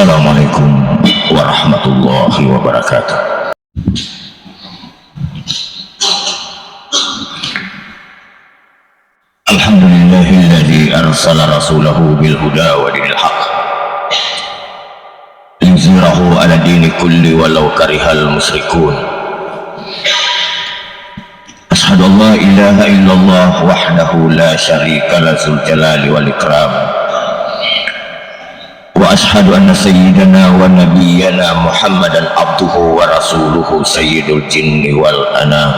Assalamualaikum warahmatullahi wabarakatuh. Alhamdulillahilladzi arsala rasulahu bil huda wa dinil haq liyuzhirahu ala dini kulli walau karihal musyrikun. Ashhadu an la ilaha illallah wahdahu la syarika lahu dzul jalali wal ikram. Wa ashhadu anna sayyidana wa nabiyyana Muhammadan abduhu wa rasuluhu sayyidul jinni wal anam.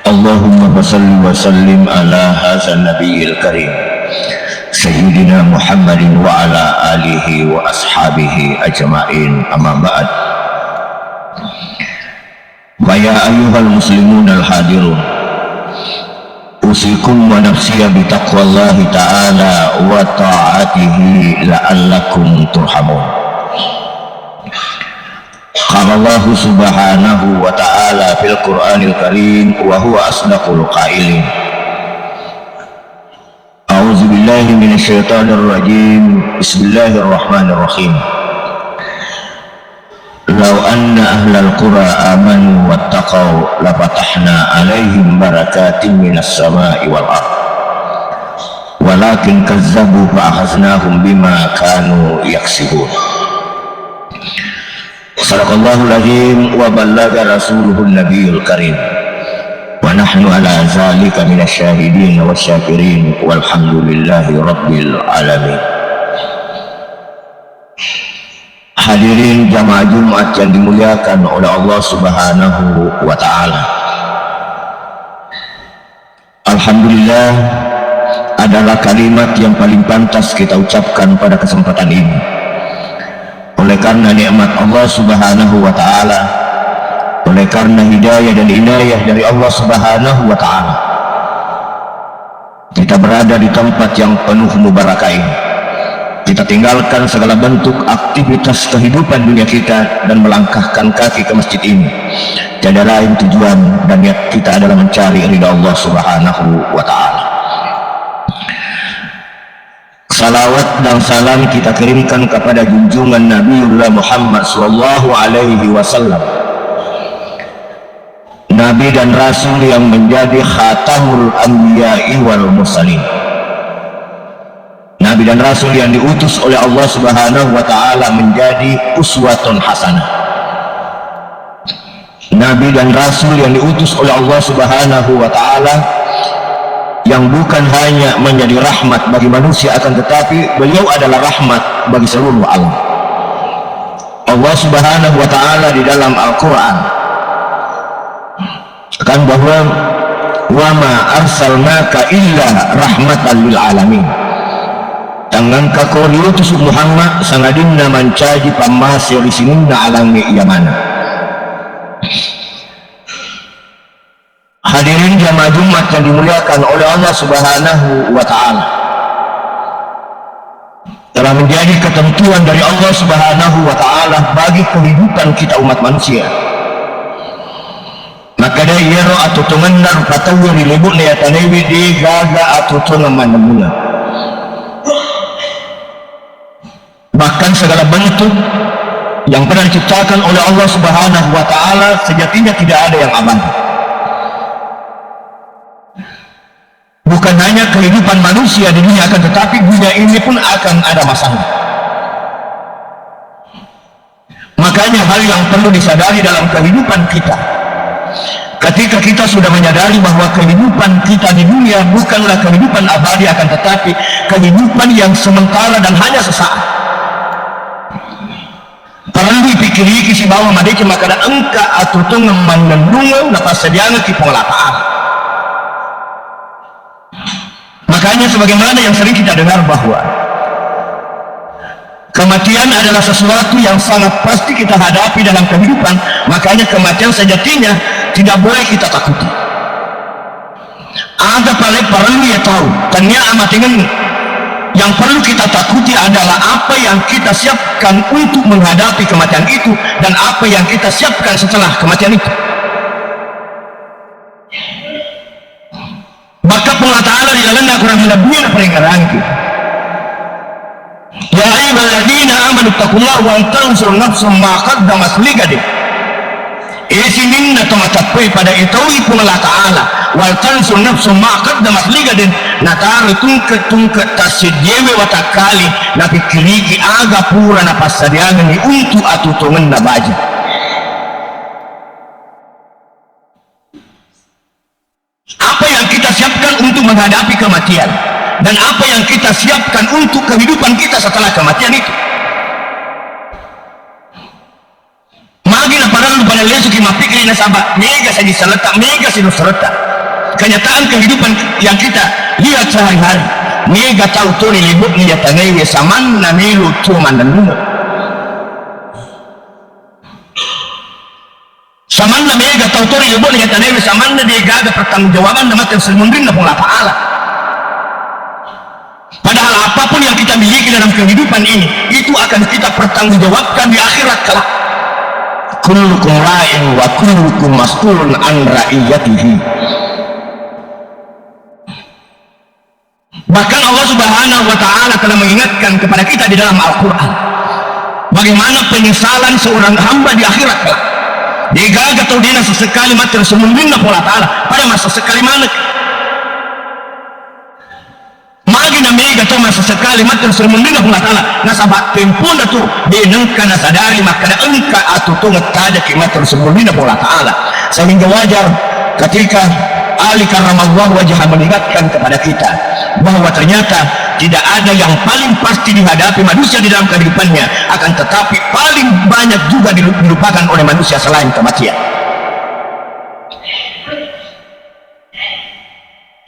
Allahumma salli wa sallim ala hadzal nabiyil karim sayyidina Muhammadin wa ala alihi wa ashabihi ajma'in, amma ba'd. Wa ya ayyuhal muslimun al hadirun, usikum wa nafsiya bi taqwallahi ta'ala wa ta'atihi la'allakum turhamun. Qala Allah subhanahu wa ta'ala fil Qur'anil Karim wa huwa asdaqul qailin. A'udzu billahi minasy syaithanir rajim. Bismillahirrahmanirrahim. Law anna ahlal qura amanu wattaqau lafatahna alaihim barakatin minas sama'i wal ardh walakin kazzabu fa akhaznahum bima kanu yaksibun. Sadaqallahul azim wa ballaga rasuluhun nabiyul karim wa nahnu ala zalika minasy syahidin wasyakirin walhamdulillahi rabbil alamin. Hadirin jamaah Jumat yang dimuliakan oleh Allah Subhanahu wa ta'ala, alhamdulillah adalah kalimat yang paling pantas kita ucapkan pada kesempatan ini. Oleh karena nikmat Allah Subhanahu wa ta'ala, oleh karena hidayah dan inayah dari Allah Subhanahu wa ta'ala, kita berada di tempat yang penuh mubarakah ini. Kita tinggalkan segala bentuk aktivitas kehidupan dunia kita dan melangkahkan kaki ke masjid ini. Tiada lain tujuan dan niat kita adalah mencari ridha Allah Subhanahu wa ta'ala. Salawat dan salam kita kirimkan kepada junjungan Nabiullah Muhammad sallallahu alaihi wasallam, Nabi dan Rasul yang menjadi khatamul anbiya'i wal mursalin, Nabi dan Rasul yang diutus oleh Allah Subhanahu wa ta'ala menjadi uswatun hasanah, Nabi dan Rasul yang diutus oleh Allah Subhanahu wa ta'ala yang bukan hanya menjadi rahmat bagi manusia, akan tetapi beliau adalah rahmat bagi seluruh alam. Allah Subhanahu wa ta'ala di dalam Al-Quran akan bahwa wa ma arsalnaka illa rahmatan lil alamin. Tangan kakor diutus Muhammad sangadinna mancaji pamasir di sininna alangi yamana. Hadirin jamaah Jumat yang dimuliakan oleh Allah Subhanahu wa ta'ala, telah menjadi ketentuan dari Allah Subhanahu wa ta'ala bagi kehidupan kita umat manusia. Maka dia yero atau tungenar patawa dilebut nayatanewi di gaga atau tungemanamuna. Bahkan segala bentuk yang pernah diciptakan oleh Allah Subhanahu wa ta'ala sejatinya tidak ada yang abadi. Bukan hanya kehidupan manusia di dunia, akan tetapi dunia ini pun akan ada masalah. Makanya hal yang perlu disadari dalam kehidupan kita, ketika kita sudah menyadari bahwa kehidupan kita di dunia bukanlah kehidupan abadi, akan tetapi kehidupan yang sementara dan hanya sesaat. Perlu dipikiri kisi bahwa madeke maka ada engka atau tungeman dan dunga lepas sediana ki pengelapaan. Makanya sebagaimana yang sering kita dengar bahwa kematian adalah sesuatu yang sangat pasti kita hadapi dalam kehidupan. Makanya kematian sejatinya tidak boleh kita takuti. Ada perlu ya tahu ternyata amat dengan yang perlu kita takuti adalah apa yang kita siapkan untuk menghadapi kematian itu dan apa yang kita siapkan setelah kematian itu. Maka Allah Ta'ala di dalam Al-Quran lebih peringatan kita. Ya ayyuhalladzina amanu taqullaha wa tanzur nafsum ma qaddamat ligadin. Isinin na tumatagpoy pada ito'y kung Allah Ta'ala wal tanzur nafsum ma qaddamat ligadin nataro tungkat tasidyewe watakali na pikiriki aga pura na pasadiangan ni untuk atutungan na baja. Apa yang kita siapkan untuk menghadapi kematian dan apa yang kita siapkan untuk kehidupan kita setelah kematian itu. Magi na parang pada lesu kimapikir na sabak mega sa disalata mega sinusrata. Kenyataan kehidupan yang kita lihat sehari-hari mega tahu tu ni libut ni ya tangai saman na milu cuman dan lumut. Saman na mega tahu tu ni libut ni ya tangai saman na dia gaga pertanggungjawaban na makan selmundin na pun Allah Ta'ala. Padahal apapun yang kita miliki dalam kehidupan ini itu akan kita pertanggungjawabkan di akhirat kelak. Kullukum ra'in wa kullukum mas'ulun an ra'iyatihi. Bahkan Allah Subhanahu wa Ta'ala telah mengingatkan kepada kita di dalam Al-Quran bagaimana penyesalan seorang hamba di akhirat kelak. Dia gagal atau dia sesekali mati Rasulullah Allah Ta'ala pada masa sekali mana magi na mega to masa sekali mati Rasulullah Allah Ta'ala nasabat tempun tu dinengka nasadari maka na engka atutung tada kimat Rasulullah Allah Ta'ala sehingga wajar ketika Ali karramallahu wajah mengingatkan kepada kita bahwa ternyata tidak ada yang paling pasti dihadapi manusia di dalam kehidupannya, akan tetapi paling banyak juga dilupakan oleh manusia selain kematian.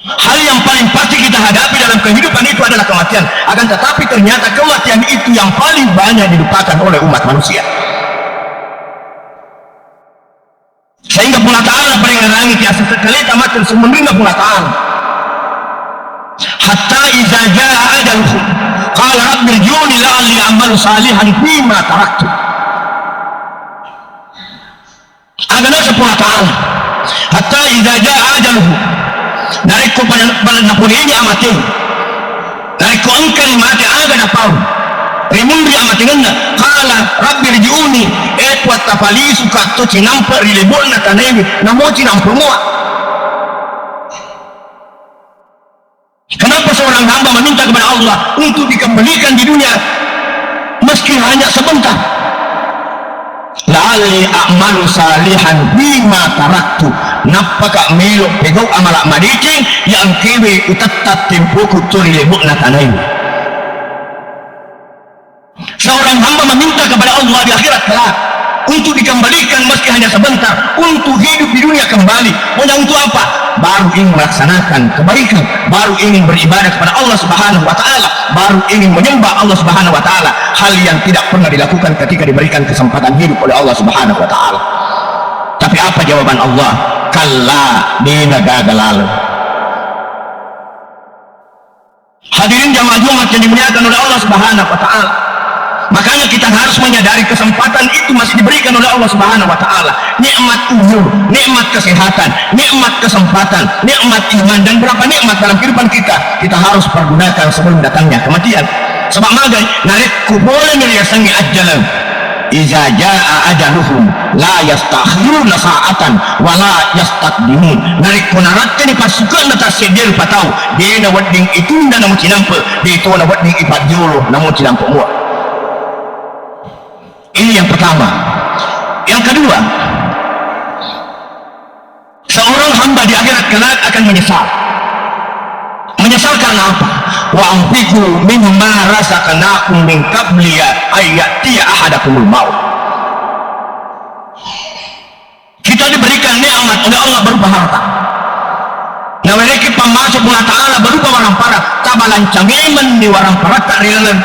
Hal yang paling pasti kita hadapi dalam kehidupan itu adalah kematian, akan tetapi ternyata kematian itu yang paling banyak dilupakan oleh umat manusia. Sehingga Allah Ta'ala beringat ya sesekali tamat semeninggal Allah Ta'ala hatta idza jaa ajaluhum qala rabbi irji'uni la'alli a'malu salihan fima taraktu. Agana Allah Ta'ala hatta idza jaa ajaluhum nariko pada napuli ini amati nariko angkali mati agana pau rimundi amatinganna qala rabbi irji'uni etwa tafalisu katto cinampa rilebonna tanewi namoci nampumua. Kenapa seorang hamba meminta kepada Allah untuk dikembalikan di dunia meski hanya sebentar? La'alli a'malu salihan bima taraktu napaka melo pegau amala madicing yang kewe utatat tempoku rilebonna tanewi. Seorang hamba meminta kepada Allah di akhirat kelak untuk dikembalikan meski hanya sebentar, untuk hidup di dunia kembali. Untuk apa? Baru ingin melaksanakan kebaikan, baru ingin beribadah kepada Allah Subhanahu wa Ta'ala, baru ingin menyembah Allah Subhanahu wa Ta'ala, hal yang tidak pernah dilakukan ketika diberikan kesempatan hidup oleh Allah Subhanahu wa Ta'ala. Tapi apa jawaban Allah? Kalla dina gagal. Hadirin jamaah Jumat yang dimuliakan oleh Allah Subhanahu wa Ta'ala, makanya kita harus menyadari kesempatan itu masih diberikan oleh Allah Subhanahu wa Ta'ala. Nikmat umur, nikmat kesehatan, nikmat kesempatan, nikmat iman, dan berapa nikmat dalam kehidupan kita harus pergunakan sebelum datangnya kematian. Sebab magai narik kubole meliasangi ajalan iza jaa ajaluhum la yastakhiruna sa'atan wa la yastaqdimun. Narik kunaratkan pasukan atas sedel patau dia na wading itunda namun cinampa dia itu na wading ipadjolo namun cinampa mua. Ini yang pertama. Yang kedua, seorang hamba di akhirat kelak akan menyesal. Menyesal karena apa? Wa anfiqu mimma razaqnakum min qabli ayyatiya ahadakumul maut. Kita diberikan nikmat oleh Allah berupa harta. Nah, mereka pemasuk Allah Ta'ala berupa warang para tabalan cangeman di warang para tak rilan.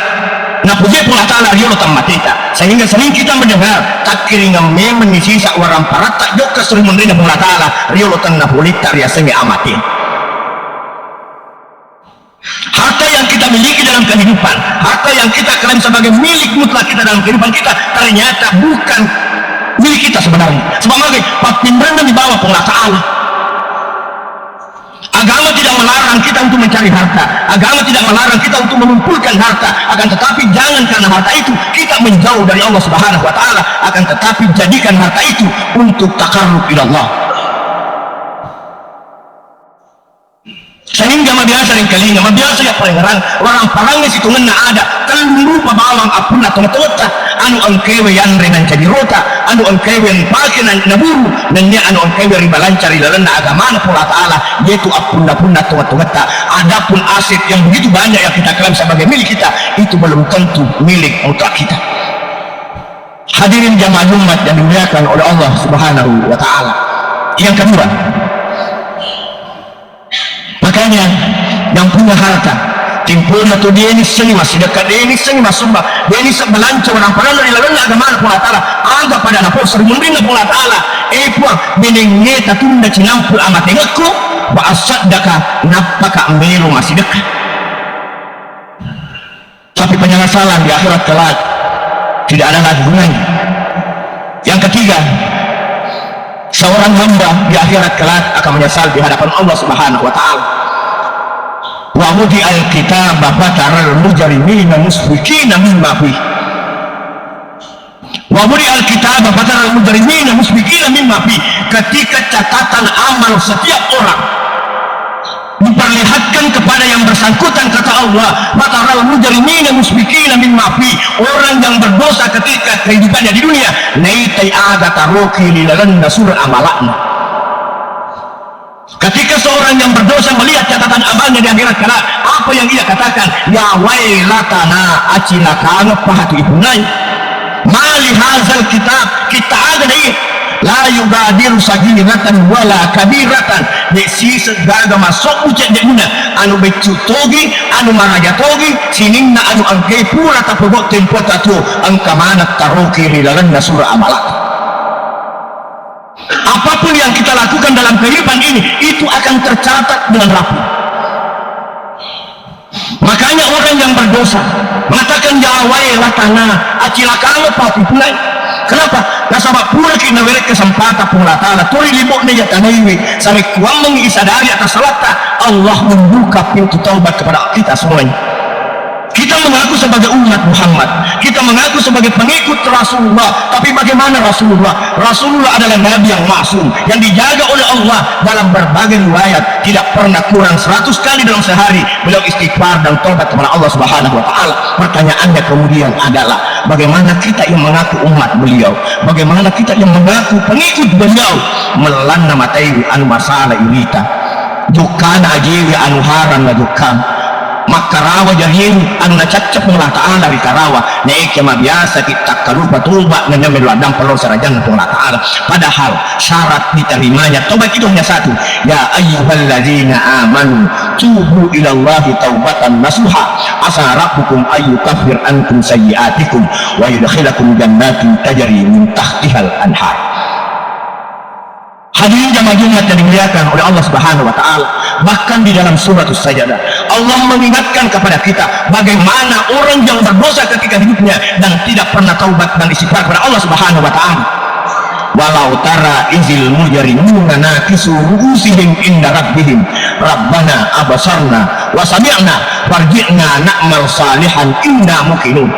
Nah, puji Allah Ta'ala riolo tamatita. Sehingga sering kita mendengar takiringan memang sisa warang para tak joka sering menerima Allah Ta'ala riolo tanah polita riasanya amatin. Harta yang kita miliki dalam kehidupan, harta yang kita klaim sebagai milik mutlak kita dalam kehidupan kita, ternyata bukan milik kita sebenarnya. Sebab lagi papimbrana di bawah Allah Ta'ala. Agama tidak melarang kita untuk mencari harta, agama tidak melarang kita untuk mengumpulkan harta, akan tetapi jangan karena harta itu kita menjauh dari Allah Subhanahu wa taala, akan tetapi jadikan harta itu untuk taqarrub ila Allah. Sehingga mabiasa ring kalinga, mabiasa ya paling orang parangnya situ ngena ada kalung lupa bawang apun atau tota anu ang kewe yan renan jadi rota anu ang kewe yang pakai naburu nanya anu ang kewe riba lancar ilalan agama na pula ta'ala yaitu apun atau tota. Adapun aset yang begitu banyak yang kita klaim sebagai milik kita itu belum tentu milik mutlak kita. Hadirin jamaah Jumat yang dimuliakan oleh Allah Subhanahu wa taala. Yang kedua, makanya yang punya harta timpulna tu dia ini seni masih dekat dia ini seni masumba dia ini sebelanca orang pada dari lalu agama Allah Taala aga pada napol serumundin Allah Taala puang benengnya tatunda cinampul amat engekku wa asaddaka napaka melu masih dekat. Tapi penyesalan di akhirat kelak tidak ada lagi gunanya. Yang ketiga, seorang hamba di akhirat kelak akan menyesal di hadapan Allah Subhanahu wa taala. Wa mudi al-kitab fataral mujrimina musfikina mimma fi. Wa mudi al-kitab fataral mujrimina musfikina mimma fi. Ketika catatan amal setiap orang diperlihatkan kepada yang bersangkutan, kata Allah, fataral mujrimina musfikina mimma fi. Orang yang berdosa ketika kehidupannya di dunia, naitai aga taroki lilalanna surah amalakna. Ketika seorang yang berdosa melihat catatan amalnya di akhirat kelak, apa yang ia katakan? Ya wailatana acilakana pahatu ibunai mali hazal kitab kita ada nih la yugadiru sagiratan wala kabiratan de si segala masuk ucap de guna anu becutogi anu marajatogi sininna anu angke pura tapogok tempo tatu angkamana taroki lilalanna surah amalak. Apapun yang kita lakukan dalam kehidupan ini itu akan tercatat dengan rapi. Makanya orang yang berdosa mengatakan ya wailatana acilakana pati punai. Kenapa? Nasabab pura kina werek kesempatan pula ta'ala turi libok ne yatanaiwi sampai kuang mengisadari atas salata Allah membuka pintu taubat kepada kita semuanya. Kita mengaku sebagai umat Muhammad, kita mengaku sebagai pengikut Rasulullah, tapi bagaimana Rasulullah? Rasulullah adalah Nabi yang maksum, yang dijaga oleh Allah dalam berbagai riwayat, tidak pernah kurang 100 kali dalam sehari beliau istighfar dan taubat kepada Allah Subhanahu wa taala. Pertanyaannya kemudian adalah bagaimana kita yang mengaku umat beliau, bagaimana kita yang mengaku pengikut beliau melalana matai anu masalah ilita dukana ajiwi anu haram na dukan makarawa jahil anu nacacap Allah Ta'ala di karawa naik yang biasa kita kalupa tuba nanya meladang perlu sarajan Allah Ta'ala. Padahal syarat diterimanya tobat itu hanya satu, ya ayyuhalladzina amanu tubu ilallahi taubatan nasuha asa rabbukum ayyukaffir ankum sayyiatikum wa yudkhilakum jannatin tajri min tahtihal anhar. Hadirin jamaah Jumat yang dimuliakan oleh Allah Subhanahu wa taala, bahkan di dalam surah As-Sajdah Allah mengingatkan kepada kita bagaimana orang yang berdosa ketika hidupnya dan tidak pernah taubat dan istighfar kepada Allah Subhanahu wa taala. Walau tara izil mujrimuna nakisu ru'usihim inda rabbihim rabbana abasarna wa sami'na farji'na na'mal salihan inna muqinun.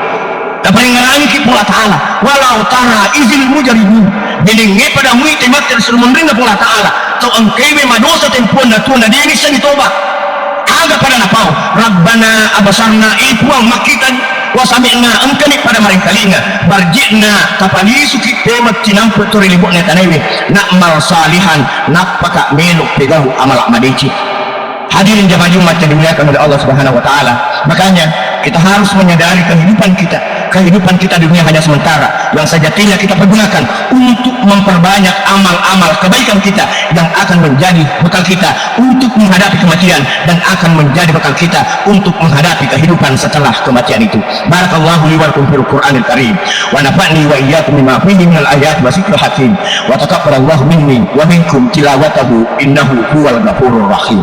Peringatan kita Ta'ala walau tara izil mujrimun bilingi pada mui temat tersul menerima Allah Ta'ala to angkewe madosa tempuan na tuna di ini sani toba aga pada napau rabbana abasarna ipuang makitan wasami'na engkani pada mereka kalinga barjina kapali suki temat cinamput turi libuknya tanewe na'mal salihan napaka meluk pegahu amalak madeci. Hadirin jamaah Jumat yang dimuliakan oleh Allah Subhanahu wa taala, makanya kita harus menyadari kehidupan kita di dunia hanya sementara, yang sejatinya kita pergunakan untuk memperbanyak amal-amal kebaikan kita yang akan menjadi bekal kita untuk menghadapi kematian dan akan menjadi bekal kita untuk menghadapi kehidupan setelah kematian itu. Barakallahu li wa lakum fil Qur'anil Karim wa nafa'ni wa iyyakum bima fihi minal ayati wa dzikril hakim wa taqabbalallahu minni wa minkum tilawatahu innahu huwal ghafurur rahim.